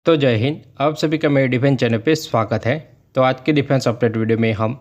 तो जय हिंद। आप सभी का मेरे डिफेंस चैनल पे स्वागत है। तो आज के डिफेंस अपडेट वीडियो में हम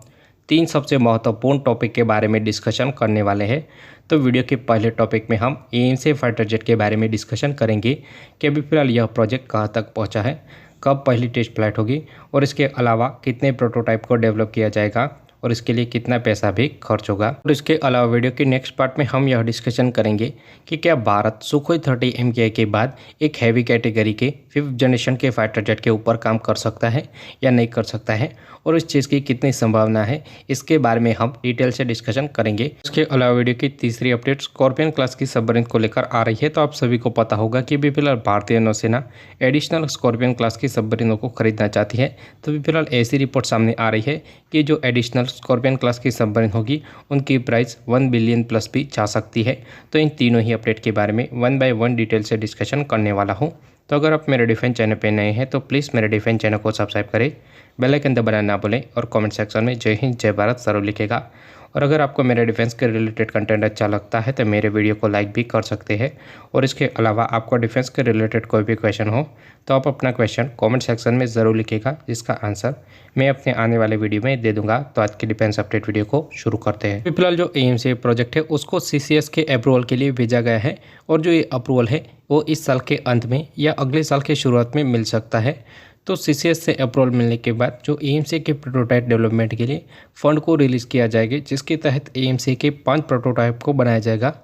3 सबसे महत्वपूर्ण टॉपिक के बारे में डिस्कशन करने वाले हैं। तो वीडियो के पहले टॉपिक में हम एएमसी फाइटर जेट के बारे में डिस्कशन करेंगे कि अभी फिलहाल यह प्रोजेक्ट कहाँ तक पहुँचा है, कब पहली टेस्ट फ्लाइट होगी और इसके अलावा कितने प्रोटोटाइप को डेवलप किया जाएगा और इसके लिए कितना पैसा भी खर्च होगा। और इसके अलावा वीडियो के नेक्स्ट पार्ट में हम यह डिस्कशन करेंगे कि क्या भारत सुखोई 30 MKI के बाद एक हैवी कैटेगरी के 5th जनरेशन के फाइटर जेट के ऊपर काम कर सकता है या नहीं कर सकता है और इस चीज़ की कितनी संभावना है, इसके बारे में हम डिटेल से डिस्कशन करेंगे। इसके अलावा वीडियो की तीसरी अपडेट स्कॉर्पियन क्लास की सबमरीन को लेकर आ रही है। तो आप सभी को पता होगा कि अभी फिलहाल भारतीय नौसेना एडिशनल स्कॉर्पियन क्लास की सबमरीनों को खरीदना चाहती है। तो अभी फिलहाल ऐसी रिपोर्ट सामने आ रही है कि जो एडिशनल स्कॉर्पियन क्लास की सबमरीन होगी उनकी प्राइस 1 बिलियन प्लस भी जा सकती है। तो इन तीनों ही अपडेट के बारे में 1 बाय 1 डिटेल से डिस्कशन करने वाला हूं। तो अगर आप मेरे डिफेंस चैनल पे नए हैं तो प्लीज़ मेरे डिफेंस चैनल को सब्सक्राइब करें, बेल आइकन दबाना ना भूलें और कमेंट सेक्शन में जय हिंद जय भारत जरूर लिखेगा। और अगर आपको मेरे डिफेंस के रिलेटेड कंटेंट अच्छा लगता है तो मेरे वीडियो को लाइक भी कर सकते हैं। और इसके अलावा आपको डिफेंस के रिलेटेड कोई भी क्वेश्चन हो तो आप अपना क्वेश्चन कमेंट सेक्शन में ज़रूर लिखिएगा, जिसका आंसर मैं अपने आने वाले वीडियो में दे दूंगा। तो आज की डिफेंस अपडेट वीडियो को शुरू करते हैं। फिलहाल जो एएमसी प्रोजेक्ट है उसको CCS के अप्रूवल के लिए भेजा गया है और जो ये अप्रूवल है वो इस साल के अंत में या अगले साल के शुरुआत में मिल सकता है। तो CCS से अप्रूवल मिलने के बाद जो एएमसी के प्रोटोटाइप डेवलपमेंट के लिए फंड को रिलीज़ किया जाएगा, जिसके तहत एएमसी के 5 प्रोटोटाइप को बनाया जाएगा।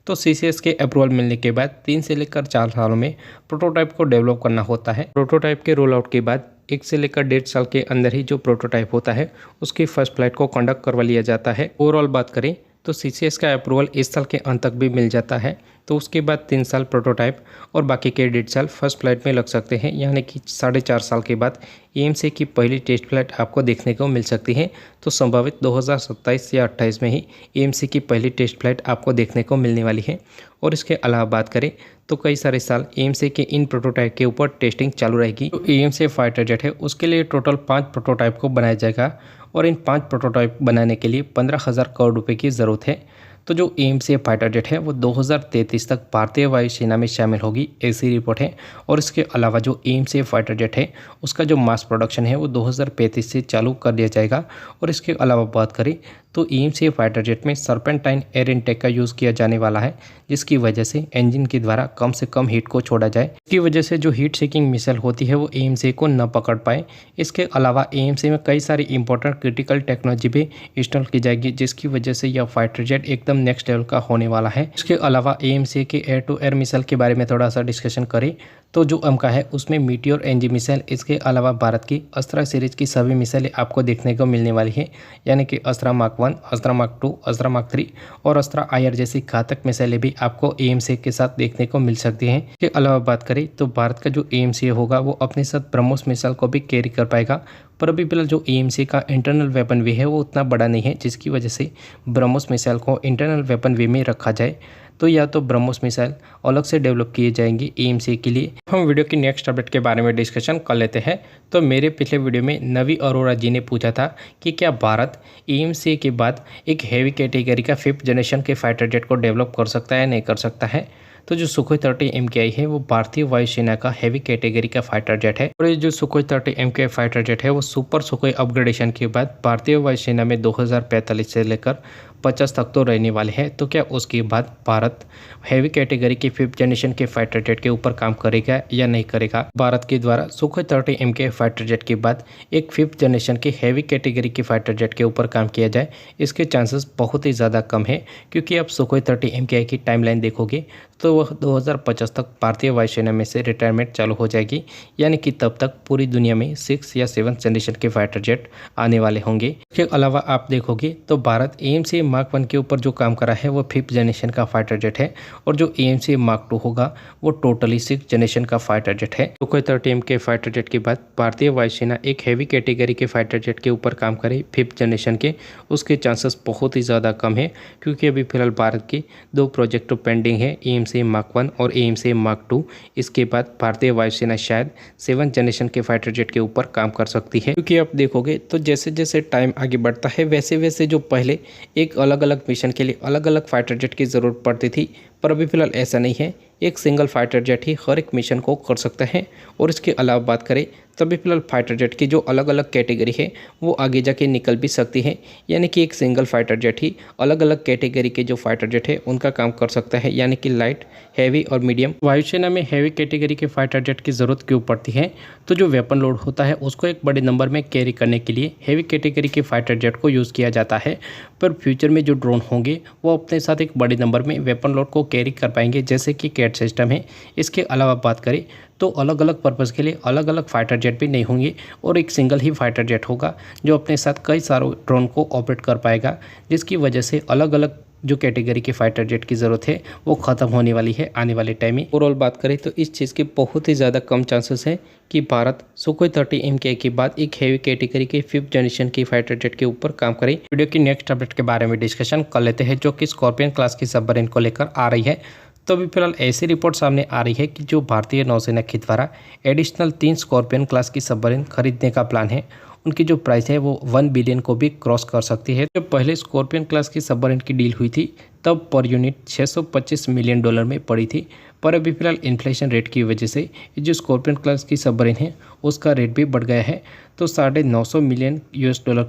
तो CCS के अप्रूवल मिलने के बाद 3 से लेकर 4 सालों में प्रोटोटाइप को डेवलप करना होता है। प्रोटोटाइप के रोल आउट के बाद 1 से लेकर 1.5 साल के अंदर ही जो प्रोटोटाइप होता है उसकी फर्स्ट फ्लाइट को कंडक्ट करवा लिया जाता है। ओवरऑल बात करें तो CCS का अप्रूवल इस साल के अंत तक भी मिल जाता है। तो उसके बाद 3 साल प्रोटोटाइप और बाकी के 1.5 साल फर्स्ट फ्लाइट में लग सकते हैं, यानी कि 4.5 साल के बाद एएमसी की पहली टेस्ट फ्लाइट आपको देखने को मिल सकती है। तो संभावित 2027 या 28 में ही एएमसी की पहली टेस्ट फ्लाइट आपको देखने को मिलने वाली है। और इसके अलावा बात करें तो कई सारे साल एएमसी के इन प्रोटोटाइप के ऊपर टेस्टिंग चालू रहेगी। जो एएमसी फाइटर जेट है उसके लिए टोटल 5 प्रोटोटाइप को बनाया जाएगा और इन 5 प्रोटोटाइप बनाने के लिए 15,000 करोड़ रुपए की ज़रूरत है। तो जो एएमसी फाइटर जेट है वो 2033 तक भारतीय वायुसेना में शामिल होगी, ऐसी रिपोर्ट है। और इसके अलावा जो एएमसी फाइटर जेट है उसका जो मास प्रोडक्शन है वो 2035 से चालू कर दिया जाएगा। और इसके अलावा बात करें तो एएमसी फाइटर जेट में सर्पेंटाइन एयर इनटेक का यूज़ किया जाने वाला है, जिसकी वजह से इंजन के द्वारा कम से कम हीट को छोड़ा जाए। इसकी वजह से जो हीट सीकिंग मिसाइल होती है वो एएमसी को न पकड़ पाए। इसके अलावा एएमसी में कई सारी इंपॉर्टेंट क्रिटिकल टेक्नोलॉजी भी इंस्टॉल की जाएगी, जिसकी वजह से यह फाइटर जेट एकदम नेक्स्ट लेवल का होने वाला है। इसके अलावा एएमसी के एयर टू एयर मिसाइल के बारे में थोड़ा सा डिस्कशन करें तो जो अमका है उसमें मीटियोर एनजी मिसाइल, इसके अलावा भारत की अस्त्रा सीरीज की सभी मिसाइलें आपको देखने को मिलने वाली है, यानी कि अस्त्रा मार्क 1, अस्त्रा मार्क 2, अस्त्रा मार्क 3 और अस्त्रा IR जैसी घातक मिसाइलें भी आपको एएमसी के साथ देखने को मिल सकती हैं। इसके अलावा बात करें तो भारत का जो एएमसी होगा वो अपने साथ ब्रह्मोस मिसाइल को भी कैरी कर पाएगा। पर अभी फिलहाल जो एएमसी का इंटरनल वेपन वे है वो उतना बड़ा नहीं है, जिसकी वजह से ब्रह्मोस मिसाइल को इंटरनल वेपन वे में रखा जाए तो या तो ब्रह्मोस मिसाइल अलग से डेवलप किए जाएंगे एएमसी के लिए। हम वीडियो की नेक्स्ट अपडेट के बारे में डिस्कशन कर लेते हैं। तो मेरे पिछले वीडियो में नवी अरोड़ा जी ने पूछा था कि क्या भारत एएमसी के बाद एक हैवी कैटेगरी का 5th जनरेशन के फाइटर जेट को डेवलप कर सकता है, नहीं कर सकता है। तो जो सुखोई 30 MKI है वो भारतीय वायुसेना का हैवी कैटेगरी का फाइटर जेट है। और ये जो सुखोई 30 MKI फाइटर जेट है वो सुपर सुखोई अपग्रेडेशन के बाद भारतीय वायुसेना में 2045 से लेकर 50 तक तो रहने वाले हैं। तो क्या उसके बाद भारत हैवी कैटेगरी के 5th जनरेशन के फाइटर जेट के ऊपर काम करेगा या नहीं करेगा। भारत के द्वारा सुखोई 30 MKI फाइटर जेट के बाद एक 5th जनरेशन के हैवी कैटेगरी के फाइटर जेट के ऊपर काम किया जाए, इसके चांसेस बहुत ही ज़्यादा कम है। क्योंकि आप सुखोई 30 MKI की टाइमलाइन देखोगे तो वह 2050 तक भारतीय वायुसेना में से रिटायरमेंट चालू हो जाएगी, यानी कि तब तक पूरी दुनिया में 6 या 7th जनरेशन के फाइटर जेट आने वाले होंगे। इसके अलावा आप देखोगे तो भारत एएमसी मार्क 1 के ऊपर जो काम करा है वो 5th जनरेशन का फाइटर जेट है और जो एएमसी मार्क 2 होगा वो टोटली 6th जनरेशन का फाइटर जेट है। सुखोई 30 के फाइटर जेट के बाद भारतीय वायुसेना एक हैवी कैटेगरी के फाइटर जेट के ऊपर काम करे 5th जनरेशन के, उसके चांसेस बहुत ही ज़्यादा कम है। क्योंकि अभी फिलहाल भारत के 2 प्रोजेक्ट पेंडिंग है, एएमसी मार्क 1 और एएमसी मार्क 2। इसके बाद भारतीय वायुसेना शायद 7th जनरेशन के फाइटर जेट के ऊपर काम कर सकती है। क्योंकि आप देखोगे तो जैसे जैसे टाइम आगे बढ़ता है वैसे वैसे जो पहले एक अलग अलग मिशन के लिए अलग अलग फाइटर जेट की ज़रूरत पड़ती थी, पर अभी फिलहाल ऐसा नहीं है। एक सिंगल फाइटर जेट ही हर एक मिशन को कर सकता है। और इसके अलावा बात करें तो अभी फिलहाल फाइटर जेट की जो अलग अलग कैटेगरी है वो आगे जाके निकल भी सकती है, यानी कि एक सिंगल फाइटर जेट ही अलग अलग कैटेगरी के जो फाइटर जेट है उनका काम कर सकता है, यानी कि लाइट, हैवी और मीडियम। वायुसेना में हैवी कैटेगरी के फाइटर जेट की ज़रूरत क्यों पड़ती है? तो जो वेपन लोड होता है उसको एक बड़े नंबर में कैरी करने के लिए हैवी कैटेगरी के फाइटर जेट को यूज़ किया जाता है। पर फ्यूचर में जो ड्रोन होंगे वो अपने साथ एक बड़े नंबर में वेपन लोड को कैरी कर पाएंगे, जैसे कि कैट सिस्टम है। इसके अलावा बात करें तो अलग अलग पर्पज़ के लिए अलग अलग फाइटर जेट भी नहीं होंगे और एक सिंगल ही फाइटर जेट होगा जो अपने साथ कई सारे ड्रोन को ऑपरेट कर पाएगा, जिसकी वजह से अलग अलग जो कैटेगरी की फाइटर जेट की ज़रूरत है वो ख़त्म होने वाली है आने वाले टाइम में। ओवरऑल बात करें तो इस चीज़ के बहुत ही ज़्यादा कम चांसेस है कि भारत सुखोई 30 MK के बाद एक हैवी कैटेगरी के 5th जनरेशन की फाइटर जेट के ऊपर काम करे। वीडियो की नेक्स्ट अपडेट के बारे में डिस्कशन कर लेते हैं, जो कि स्कॉर्पियन क्लास की सबमरीन को लेकर आ रही है। तो अभी फिलहाल ऐसी रिपोर्ट सामने आ रही है कि जो भारतीय नौसेना के द्वारा एडिशनल 3 स्कॉर्पियन क्लास की सबमरीन खरीदने का प्लान है, उनकी जो प्राइस है वो 1 बिलियन को भी क्रॉस कर सकती है। जब पहले स्कॉर्पियन क्लास की सबमरीन की डील हुई थी तब पर यूनिट $625 मिलियन में पड़ी थी, पर अभी फिलहाल इन्फ्लेशन रेट की वजह से जो स्कॉर्पियन क्लास की सबमरीन है उसका रेट भी बढ़ गया है, तो $950 मिलियन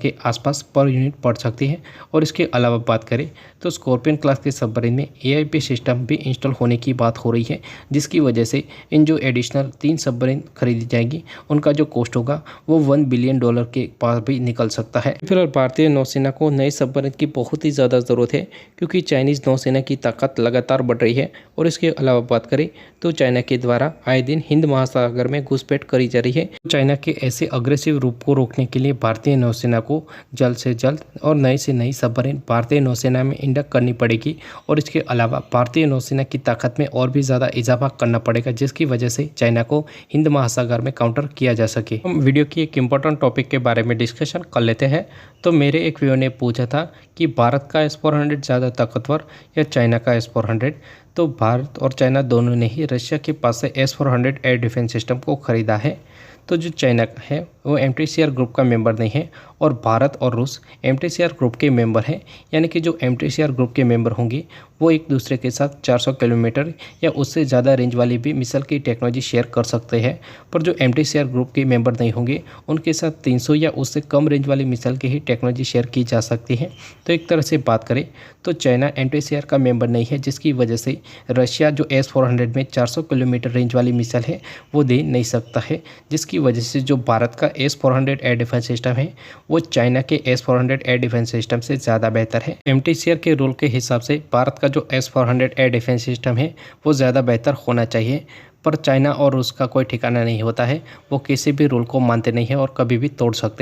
के आसपास पर यूनिट पड़ सकती है। और इसके अलावा बात करें तो स्कॉर्पियन क्लास के सबमरीन में AIP सिस्टम भी इंस्टॉल होने की बात हो रही है, जिसकी वजह से इन जो एडिशनल 3 सबमरीन खरीदी जाएगी उनका जो कॉस्ट होगा वो $1 बिलियन के पास भी निकल सकता है। फिलहाल भारतीय नौसेना को नए सबमरीन की बहुत ही ज़्यादा ज़रूरत है, क्योंकि चाइनीज़ नौसेना की ताकत लगातार बढ़ रही है। और इसके अलावा बात करें तो चाइना के द्वारा आए दिन हिंद महासागर में घुसपैठ करी जा रही है। चाइना के ऐसे अग्रेसिव रूप को रोकने के लिए भारतीय नौसेना को जल्द से जल्द और नई से नई सबमरीन भारतीय नौसेना में इंडक्ट करनी पड़ेगी। और इसके अलावा भारतीय नौसेना की ताकत में और भी ज़्यादा इजाफा करना पड़ेगा, जिसकी वजह से चाइना को हिंद महासागर में काउंटर किया जा सके। हम वीडियो की एक इम्पोर्टेंट टॉपिक के बारे में डिस्कशन कर लेते हैं। तो मेरे एक व्यूअर ने पूछा था कि भारत का S-400 ज़्यादा ताकतवर या चाइना का S-400। तो भारत और चाइना दोनों ने ही रशिया के पास से S-400 एयर डिफेंस सिस्टम को खरीदा है। तो जो चाइना है वो MTCR ग्रुप का मेंबर नहीं है और भारत और रूस MTCR ग्रुप के मेंबर हैं, यानी कि जो MTCR ग्रुप के मेंबर होंगे वो एक दूसरे के साथ 400 किलोमीटर या उससे ज़्यादा रेंज वाली भी मिसाइल की टेक्नोलॉजी शेयर कर सकते हैं। पर जो MTCR ग्रुप के मेंबर नहीं होंगे उनके साथ 300 या उससे कम रेंज वाली मिसाइल की ही टेक्नोलॉजी शेयर की जा सकती है। तो एक तरह से बात करें तो चाइना MTCR का मेंबर नहीं है, जिसकी वजह से रशिया जो S-400 में 400 किलोमीटर रेंज वाली मिसाइल है वो दे नहीं सकता है, जिसकी वजह से जो भारत का S-400 एयर डिफेंस सिस्टम है वो चाइना के S-400 एयर डिफेंस सिस्टम से ज़्यादा बेहतर है। MTCR के रूल के हिसाब से भारत का जो S-400 एयर डिफेंस सिस्टम है वो ज़्यादा बेहतर होना चाहिए, पर चाइना और रूस का कोई ठिकाना नहीं होता है, वो किसी भी रूल को मानते नहीं है और कभी भी तोड़ सकते हैं।